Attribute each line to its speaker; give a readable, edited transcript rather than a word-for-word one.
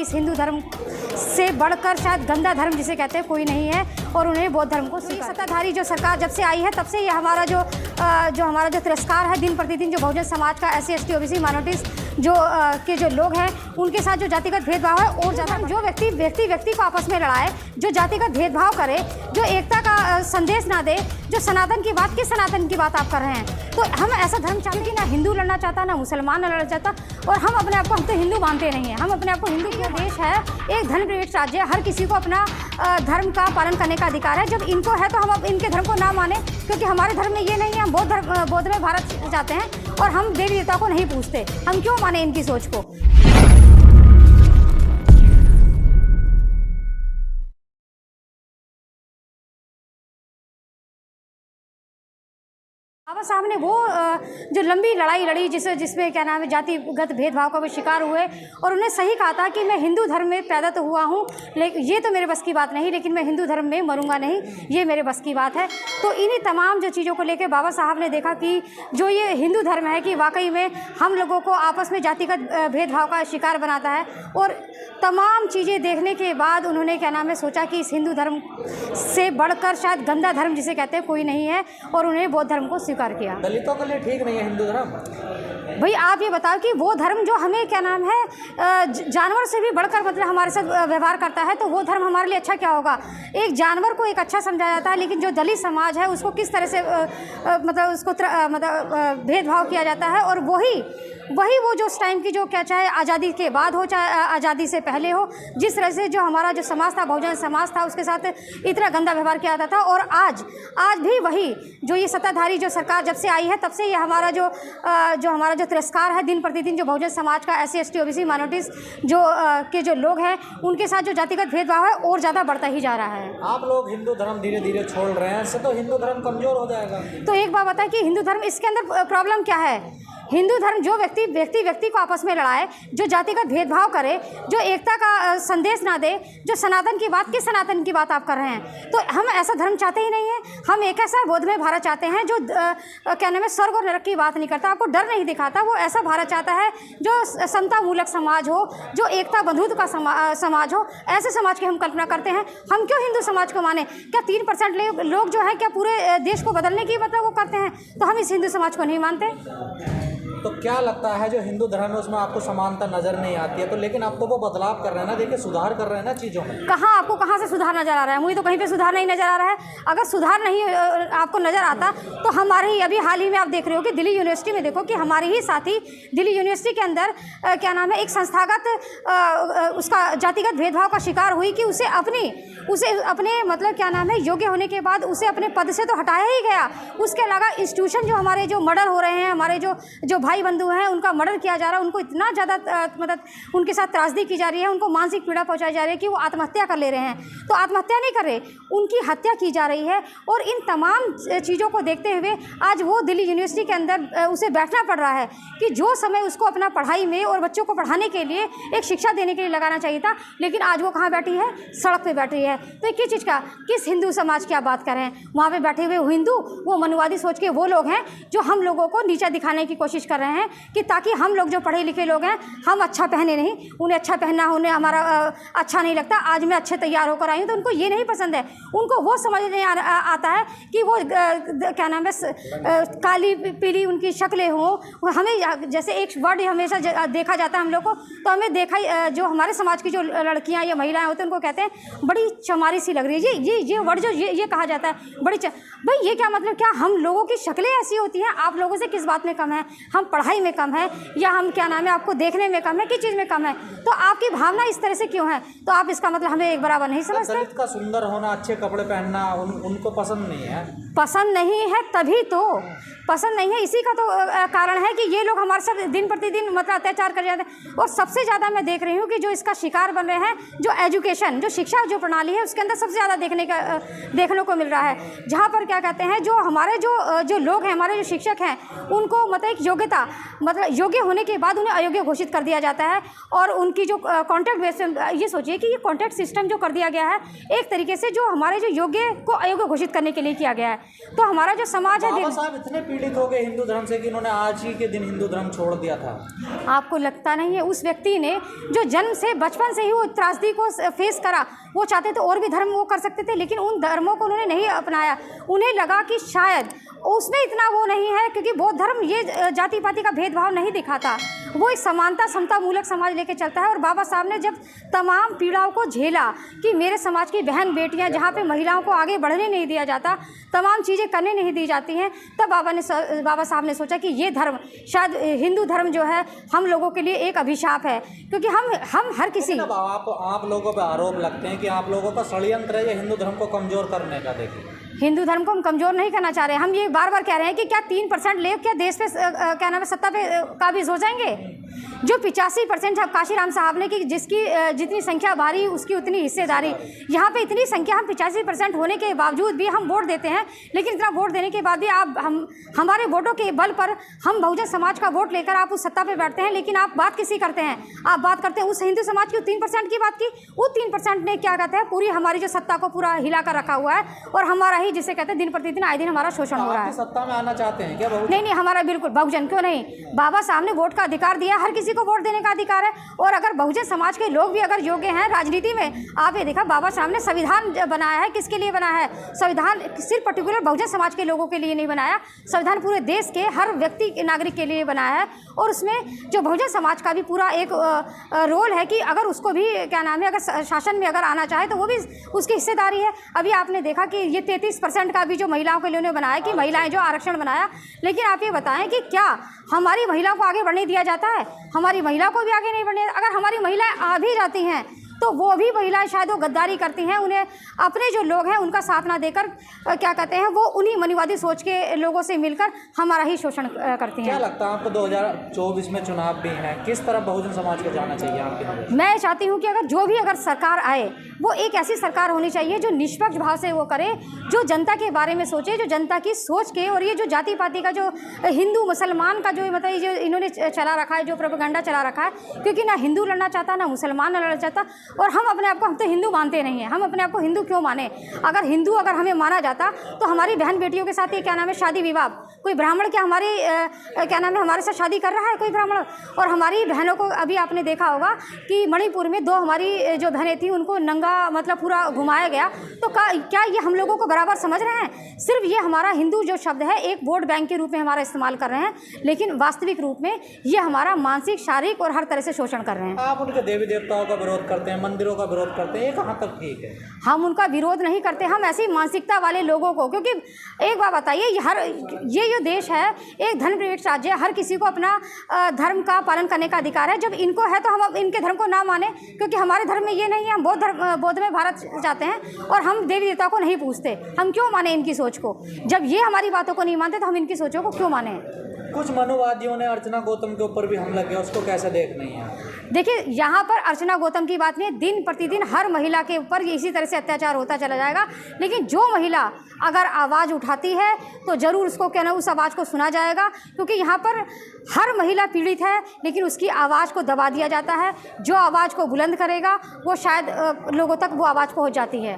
Speaker 1: इस हिंदू धर्म से बढ़कर शायद गंदा धर्म जिसे कहते हैं कोई नहीं है, और उन्हें बौद्ध धर्म को सत्ताधारी जो सरकार जब से आई है तब से ये हमारा जो तिरस्कार है दिन प्रतिदिन जो बहुजन समाज का SC ST OBC माइनॉरिटीज़ जो लोग हैं उनके साथ जो जातिगत भेदभाव है और ज़्यादा जो व्यक्ति को आपस में लड़ाए, जो जातिगत भेदभाव करे, जो एकता का संदेश ना दे, जो सनातन की बात आप कर रहे हैं। तो हम ऐसा धर्म चाहते कि ना हिंदू लड़ना चाहता ना मुसलमान लड़ना चाहता, और हम अपने आप को हम तो हिंदू मानते नहीं हैं। हम अपने आप को हिंदू का देश है, एक धर्म निरपेक्ष राज्य है, हर किसी को अपना धर्म का पालन करने का अधिकार है। जब इनको है तो हम अब इनके धर्म को ना माने, क्योंकि हमारे धर्म में ये नहीं है। हम बौद्ध में भारत जाते हैं और हम देवी देवता को नहीं पूछते। हम क्यों माने इनकी सोच को। बाबा साहब ने वो जो लंबी लड़ाई लड़ी जिसमें क्या नाम है जातिगत भेदभाव का भी शिकार हुए, और उन्हें सही कहा था कि मैं हिंदू धर्म में पैदा तो हुआ हूँ, लेकिन ये तो मेरे बस की बात नहीं, लेकिन मैं हिंदू धर्म में मरूंगा नहीं, ये मेरे बस की बात है। तो इन्हीं तमाम जो चीज़ों को लेकर बाबा साहब ने देखा कि जो ये हिंदू धर्म है कि वाकई में हम लोगों को आपस में जातिगत भेदभाव का शिकार बनाता है, और तमाम चीज़ें देखने के बाद उन्होंने क्या नाम है सोचा कि इस हिंदू धर्म से बढ़कर शायद गंदा धर्म जिसे कहते हैं कोई नहीं है, और उन्हें बौद्ध धर्म को स्वीकार किया।
Speaker 2: दलितों के लिए ठीक नहीं है हिंदू धर्म?
Speaker 1: भाई आप ये बताओ कि वो धर्म जो हमें क्या नाम है जानवर से भी बढ़कर मतलब हमारे साथ व्यवहार करता है, तो वो धर्म हमारे लिए अच्छा क्या होगा। एक जानवर को एक अच्छा समझा जाता है, लेकिन जो दलित समाज है उसको किस तरह से मतलब उसको भेदभाव किया जाता है। और वही वो जो उस टाइम की जो क्या चाहे आज़ादी के बाद हो चाहे आज़ादी से पहले हो, जिस तरह से जो हमारा जो समाज था बहुजन समाज था उसके साथ इतना गंदा व्यवहार किया जाता था। और आज भी वही जो ये सत्ताधारी जो सरकार जब से आई है तब से ये हमारा जो तिरस्कार है दिन प्रतिदिन जो बहुजन समाज का SC ST OBC माइनॉरिटीज़ जो लोग हैं उनके साथ जो जातिगत भेदभाव है और ज़्यादा बढ़ता ही जा रहा है।
Speaker 2: आप लोग हिंदू धर्म धीरे धीरे छोड़ रहे हैं, इससे तो हिंदू धर्म कमज़ोर हो जाएगा।
Speaker 1: तो एक बात बताए कि हिंदू धर्म इसके अंदर प्रॉब्लम क्या है। हिंदू धर्म जो व्यक्ति को आपस में लड़ाए, जो जातिगत भेदभाव करे, जो एकता का संदेश ना दे, जो सनातन की बात आप कर रहे हैं। तो हम ऐसा धर्म चाहते ही नहीं है। हम एक ऐसा बौद्धमय भारत चाहते हैं जो क्या नाम है स्वर्ग और नरक की बात नहीं करता, आपको डर नहीं दिखाता। वो ऐसा भारत चाहता है जो समता मूलक समाज हो, जो एकता बंधुत्व का समाज हो। ऐसे समाज की हम कल्पना करते हैं। हम क्यों हिंदू समाज को माने? क्या 3% लोग जो है क्या पूरे देश को बदलने की मतलब वो करते हैं? तो हम इस हिंदू समाज को नहीं मानते।
Speaker 2: तो क्या लगता है जो हिंदू धर्म है उसमें आपको समानता नजर नहीं आती है, तो लेकिन आप तो वो बदलाव कर रहे हैं ना, देखिए सुधार कर रहे हैं ना चीज़ों में।
Speaker 1: कहाँ से सुधार नजर आ रहा है? मुझे तो कहीं पे सुधार नहीं नजर आ रहा है। अगर सुधार नहीं आपको नजर आता तो हमारे ही अभी हाल ही में आप देख रहे हो कि दिल्ली यूनिवर्सिटी में देखो कि हमारे ही साथी दिल्ली यूनिवर्सिटी के अंदर क्या नाम है एक संस्थागत उसका जातिगत भेदभाव का शिकार हुई कि उसे अपने मतलब क्या नाम है योग्य होने के बाद उसे अपने पद से तो हटाया ही गया। उसके अलावा इंस्टीट्यूशन जो हमारे जो मर्डर हो रहे हैं, हमारे जो भाई बंधु हैं उनका मर्डर किया जा रहा है, उनको इतना ज़्यादा मतलब उनके साथ त्रासदी की जा रही है, उनको मानसिक पीड़ा पहुंचाई जा रही है कि वो आत्महत्या कर ले रहे हैं। तो आत्महत्या नहीं कर रहे, उनकी हत्या की जा रही है। और इन तमाम चीज़ों को देखते हुए आज वो दिल्ली यूनिवर्सिटी के अंदर उसे बैठना पड़ रहा है कि जो समय उसको अपना पढ़ाई में और बच्चों को पढ़ाने के लिए एक शिक्षा देने के लिए लगाना चाहिए था, लेकिन आज वो कहाँ बैठी है? सड़क पर बैठी है। तो किस चीज़ का, किस हिंदू समाज की आप बात कर रहे हैं? वहाँ पर बैठे हुए हिंदू वो मनुवादी सोच के वो लोग हैं जो हम लोगों को नीचा दिखाने की कोशिश कर रहे हैं कि ताकि हम लोग जो पढ़े लिखे लोग हैं हम अच्छा पहने नहीं, उन्हें अच्छा पहनना उन्हें हमारा अच्छा नहीं लगता। आज मैं अच्छे तैयार होकर आई हूँ तो उनको ये नहीं पसंद है। उनको वो समझ नहीं आता है कि वो क्या नाम है काली पीली उनकी शक्लें हों। हमें जैसे एक वर्ड हमेशा देखा जाता है हम लोग को, तो हमें देखा जो हमारे समाज की जो लड़कियाँ या महिलाएँ होती हैं उनको कहते हैं बड़ी चमारी सी लग रही है। ये वर्ड जो ये कहा जाता है बड़ी भाई ये क्या मतलब? क्या हम लोगों की शक्लें ऐसी होती हैं? आप लोगों से किस बात में कम है? हम पढ़ाई में कम है या हम क्या नाम है आपको देखने में कम है? किस चीज़ में कम है? तो आपकी भावना इस तरह से क्यों है? तो आप इसका मतलब हमें एक बराबर नहीं समझते।
Speaker 2: दलित का सुंदर होना, अच्छे कपड़े पहनना उनको पसंद नहीं है।
Speaker 1: पसंद नहीं है तभी तो पसंद नहीं है, इसी का तो कारण है कि ये लोग हमारे साथ दिन प्रतिदिन मतलब अत्याचार कर जाते हैं। और सबसे ज़्यादा मैं देख रही हूँ कि जो इसका शिकार बन रहे हैं जो एजुकेशन जो शिक्षा जो प्रणाली है उसके अंदर सबसे ज़्यादा देखने को मिल रहा है, जहाँ पर क्या कहते हैं जो हमारे जो लोग हैं हमारे जो शिक्षक हैं उनको मतलब एक योग्यता जनता मतलब योग्य होने के बाद उन्हें अयोग्य घोषित कर दिया जाता है। और उनकी जो कॉन्ट्रैक्ट बेस, ये सोचिए कि ये कॉन्ट्रैक्ट सिस्टम जो कर दिया गया है एक तरीके से जो हमारे जो योग्य को अयोग्य घोषित करने के लिए किया गया है। तो हमारा जो समाज है,
Speaker 2: बाबा साहब इतने पीड़ित हो गए हिंदू धर्म से कि इन्होंने आज ही के दिन हिंदू धर्म छोड़ दिया था।
Speaker 1: आपको लगता नहीं है उस व्यक्ति ने जो जन्म से बचपन से ही वो त्रासदी को फेस करा, वो चाहते तो और भी धर्म वो कर सकते थे, लेकिन उन धर्मों को उन्होंने नहीं अपनाया। उन्हें लगा कि शायद उसमें इतना वो नहीं है, क्योंकि बौद्ध धर्म ये जाति पाति का भेदभाव नहीं दिखाता, वो एक समानता समता मूलक समाज लेके चलता है। और बाबा साहब ने जब तमाम पीड़ाओं को झेला कि मेरे समाज की बहन बेटियां जहाँ पे महिलाओं को आगे बढ़ने नहीं दिया जाता, तमाम चीज़ें करने नहीं दी जाती हैं, तब बाबा साहब ने सोचा कि ये धर्म शायद हिंदू धर्म जो है हम लोगों के लिए एक अभिशाप है, क्योंकि हम हर किसी
Speaker 2: आप लोगों पर आरोप लगते हैं कि आप लोगों का षड्यंत्र है ये हिंदू धर्म को कमज़ोर करने का। देखिए
Speaker 1: हिंदू धर्म को हम कमज़ोर नहीं करना चाह रहे हैं, हम ये बार बार कह रहे हैं कि क्या 3% ले क्या देश पे क्या नाम है सत्ता पे काबिज हो जाएंगे। जो 85% है काशीराम साहब ने कि जिसकी जितनी संख्या भारी उसकी उतनी हिस्सेदारी, यहाँ पे इतनी संख्या हम 85% होने के बावजूद भी हम वोट देते हैं, लेकिन इतना वोट देने के बाद भी आप हमारे वोटों के बल पर हम बहुजन समाज का वोट लेकर आप उस सत्ता पे बैठते हैं, लेकिन आप बात किसी करते हैं, आप बात करते हैं उस हिंदू समाज की 3% की बात की। वो 3% ने क्या कहते हैं पूरी हमारी जो सत्ता को पूरा हिला कर रखा हुआ है, और हमारा ही जिसे कहते हैं दिन प्रतिदिन आए दिन हमारा शोषण हो रहा है।
Speaker 2: सत्ता में आना चाहते हैं क्या बहुजन?
Speaker 1: नहीं, हमारा बिल्कुल बहुजन क्यों नहीं, बाबा साहब ने वोट का अधिकार दिया, हर किसी को वोट देने का अधिकार है। और अगर बहुजन समाज के लोग भी अगर योग्य हैं राजनीति में, आप ये देखा बाबा साहब ने संविधान बनाया है, किसके लिए बनाया है? संविधान सिर्फ पर्टिकुलर बहुजन समाज के लोगों के लिए नहीं बनाया, संविधान पूरे देश के हर व्यक्ति नागरिक के लिए बनाया है। और उसमें जो बहुजन समाज का भी पूरा एक रोल है कि अगर उसको भी क्या नाम है अगर शासन में अगर आना चाहे तो वो भी उसकी हिस्सेदारी है। अभी आपने देखा कि ये 33% का भी जो महिलाओं के लिए उन्होंने बनाया कि महिलाएं जो आरक्षण बनाया, लेकिन आप ये बताएं कि क्या हमारी महिलाओं को आगे बढ़ने दिया जाता है? हमारी महिला को भी आगे नहीं बढ़ने, अगर हमारी महिलाएं आ भी जाती हैं तो वो भी महिलाएं शायद वो गद्दारी करती हैं, उन्हें अपने जो लोग हैं उनका साथ ना देकर क्या कहते हैं वो उन्हीं मनुवादी सोच के लोगों से मिलकर हमारा ही शोषण करती हैं।
Speaker 2: क्या लगता है आपको 2024 में चुनाव भी हैं, किस तरफ बहुजन समाज को जाना चाहिए आपके नज़र?
Speaker 1: मैं चाहती हूँ कि अगर सरकार आए वो एक ऐसी सरकार होनी चाहिए जो निष्पक्ष भाव से वो करे, जो जनता के बारे में सोचे, जो जनता की सोच के, और ये जो जाति पाति का जो हिंदू मुसलमान का जो मतलब जो इन्होंने चला रखा है, जो प्रोपेगेंडा चला रखा है, क्योंकि ना हिंदू लड़ना चाहता ना मुसलमान लड़ना चाहता। और हम अपने आप को हम तो हिंदू मानते नहीं हैं, हम अपने आप को हिंदू क्यों माने? अगर हिंदू अगर हमें माना जाता तो हमारी बहन बेटियों के साथ ये क्या नाम है शादी विवाह, कोई ब्राह्मण क्या हमारी क्या नाम है हमारे साथ शादी कर रहा है कोई ब्राह्मण? और हमारी बहनों को अभी आपने देखा होगा कि मणिपुर में 2 हमारी जो बहनें थी उनको नंगा मतलब पूरा घुमाया गया। तो क्या ये हम लोगों को बराबर समझ रहे हैं? सिर्फ ये हमारा हिंदू जो शब्द है एक वोट बैंक के रूप में हमारा इस्तेमाल कर रहे हैं, लेकिन वास्तविक रूप में ये हमारा मानसिक शारीरिक और हर तरह से शोषण कर रहे हैं।
Speaker 2: आप उनके देवी देवताओं का विरोध करते हैं, मंदिरों का विरोध करते हैं, ये कहाँ तक ठीक है?
Speaker 1: हम उनका विरोध नहीं करते, हम ऐसी मानसिकता वाले लोगों को, क्योंकि एक बात बताइए ये जो देश है एक धर्म निरपेक्ष राज्य है, हर किसी को अपना धर्म का पालन करने का अधिकार है। जब इनको है तो हम अब इनके धर्म को ना माने, क्योंकि हमारे धर्म में ये नहीं है, हम बौद्ध में भारत जाते हैं और हम देवी देवता को नहीं पूछते, हम क्यों माने इनकी सोच को? जब ये हमारी बातों को नहीं मानते तो हम इनकी सोचों को क्यों माने?
Speaker 2: कुछ मनुवादियों ने अर्चना गौतम के ऊपर भी हमला किया, उसको कैसे देख नहीं है?
Speaker 1: देखिए यहाँ पर अर्चना गौतम की बात नहीं है, दिन प्रतिदिन हर महिला के ऊपर इसी तरह से अत्याचार होता चला जाएगा, लेकिन जो महिला अगर आवाज़ उठाती है तो ज़रूर उसको क्या ना उस आवाज़ को सुना जाएगा, क्योंकि यहाँ पर हर महिला पीड़ित है, लेकिन उसकी आवाज़ को दबा दिया जाता है। जो आवाज़ को बुलंद करेगा वो शायद लोगों तक वो आवाज़ पहुँच जाती है।